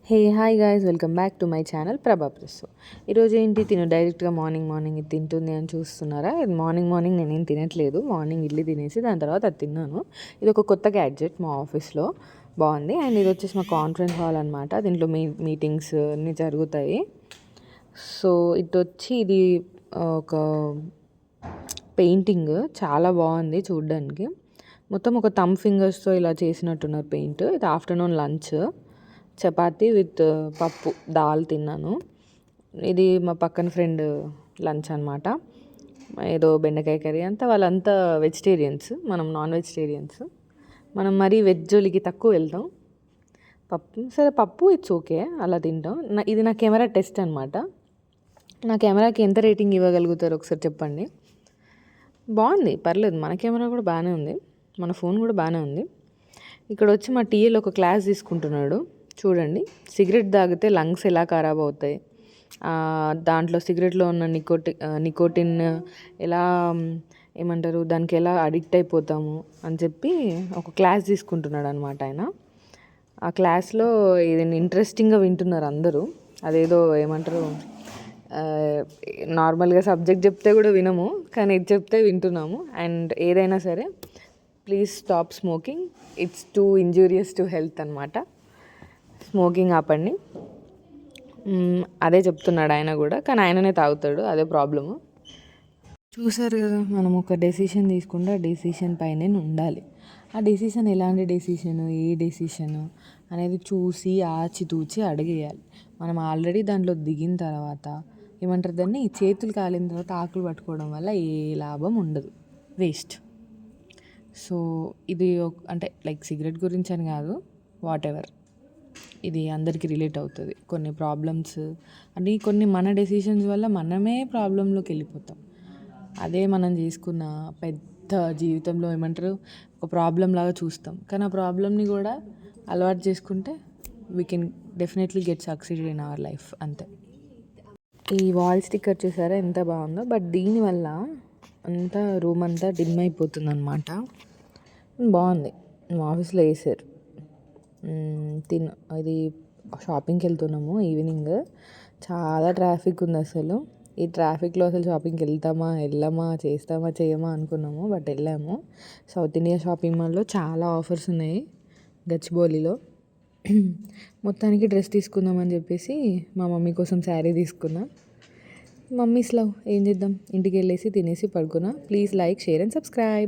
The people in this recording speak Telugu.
Hey hi guys, welcome back to my channel ప్రభా ప్రెస్. ఈరోజు ఏంటి డైరెక్ట్గా మార్నింగ్ ఇది తింటుంది అని చూస్తున్నారా? ఇది మార్నింగ్ నేనేం తినట్లేదు. మార్నింగ్ ఇడ్లీ తినేసి దాని తర్వాత అది తిన్నాను. ఇది ఒక కొత్త గ్యాడ్జెట్ మా ఆఫీస్లో బాగుంది. అండ్ ఇది వచ్చేసి మా కాన్ఫరెన్స్ హాల్ అనమాట. దీంట్లో మీటింగ్స్ అన్నీ జరుగుతాయి. సో ఇది ఒక పెయింటింగ్ చాలా బాగుంది చూడ్డానికి. మొత్తం ఒక ఫింగర్స్తో ఇలా చేసినట్టున్నారు పెయింట్. ఇది ఆఫ్టర్నూన్ లంచ్ చపాతీ విత్ పప్పు దాల్ తిన్నాను. ఇది మా పక్కన ఫ్రెండ్ లంచ్ అనమాట. ఏదో బెండకాయ కర్రీ. వాళ్ళంతా వెజిటేరియన్స్, మనం నాన్ వెజిటేరియన్స్. మనం మరీ వెజ్ జోలికి తక్కువ వెళ్తాం. పప్పు ఇట్స్ ఓకే, అలా తింటాం. ఇది నా కెమెరా టెస్ట్ అనమాట. నా కెమెరాకి ఎంత రేటింగ్ ఇవ్వగలుగుతారు ఒకసారి చెప్పండి. బాగుంది, పర్లేదు. మన కెమెరా కూడా బాగానే ఉంది, మన ఫోన్ కూడా బాగానే ఉంది. ఇక్కడ వచ్చి మా టీఏలో ఒక క్లాస్ తీసుకుంటున్నాడు. చూడండి, సిగరెట్ తాగితే లంగ్స్ ఎలా ఖరాబ్ అవుతాయి, దాంట్లో సిగరెట్లో ఉన్న నికోటిన్ ఎలా ఏమంటారు, దానికి ఎలా అడిక్ట్ అయిపోతాము అని చెప్పి ఒక క్లాస్ తీసుకుంటున్నాడు అనమాట ఆయన. ఆ క్లాస్లో ఇది ఇంట్రెస్టింగ్గా వింటున్నారు అందరూ. అదేదో ఏమంటారు, నార్మల్గా సబ్జెక్ట్ చెప్తే కూడా వినము, కానీ ఇది చెప్తే వింటున్నాము. అండ్ ఏదైనా సరే please stop smoking, it's two injurious to health అనమాట. స్మోకింగ్ ఆపండి, అదే చెప్తున్నాడు ఆయన కూడా. కానీ ఆయననే తాగుతాడు, అదే ప్రాబ్లము. చూసారు కదా, మనం ఒక డెసిషన్ తీసుకుంటే ఆ డెసిషన్ పైనే ఉండాలి. ఆ డెసిషన్ ఎలాంటి డెసిషను, ఏ డెసిషను అనేది చూసి ఆచితూచి అడిగేయాలి. మనం ఆల్రెడీ దాంట్లో దిగిన తర్వాత ఏమంటారు దాన్ని, చేతులు కాలిన తర్వాత ఆకులు పట్టుకోవడం వల్ల ఏ లాభం ఉండదు, వేస్ట్. సో ఇది అంటే లైక్ సిగరెట్ గురించి అని కాదు, వాట్ ఎవర్, ఇది అందరికీ రిలేట్ అవుతుంది. కొన్ని ప్రాబ్లమ్స్ అంటే కొన్ని మన డెసిషన్స్ వల్ల మనమే ప్రాబ్లంలోకి వెళ్ళిపోతాం. అదే మనం చేసుకున్న పెద్ద జీవితంలో ఏమంటారు, ఒక ప్రాబ్లం లాగా చూస్తాం. కానీ ఆ ప్రాబ్లమ్ని కూడా అలవాటు చేసుకుంటే we can definitely get succeeded in our life, అంతే. ఈ వాల్ స్టిక్కర్ చూసారా ఎంత బాగుందో, బట్ దీనివల్ల అంతా రూమ్ అంతా డిమ్ అయిపోతుంది అనమాట. బాగుంది, మా ఆఫీస్లో వేసారు. అది షాపింగ్కి వెళ్తున్నాము ఈవినింగ్. చాలా ట్రాఫిక్ ఉంది అసలు. ఈ ట్రాఫిక్లో అసలు షాపింగ్కి వెళ్ళమా చేయమా అనుకున్నాము, బట్ వెళ్ళాము. సౌత్ ఇండియా షాపింగ్ మాల్లో చాలా ఆఫర్స్ ఉన్నాయి గచ్చిబౌలిలో. మొత్తానికి డ్రెస్ తీసుకుందామని చెప్పేసి మా మమ్మీ కోసం శారీ తీసుకున్నా. మమ్మీస్ లవ్, ఏం చేద్దాం, ఇంటికి వెళ్ళేసి తినేసి పడుకున్నా. Please like, share and subscribe.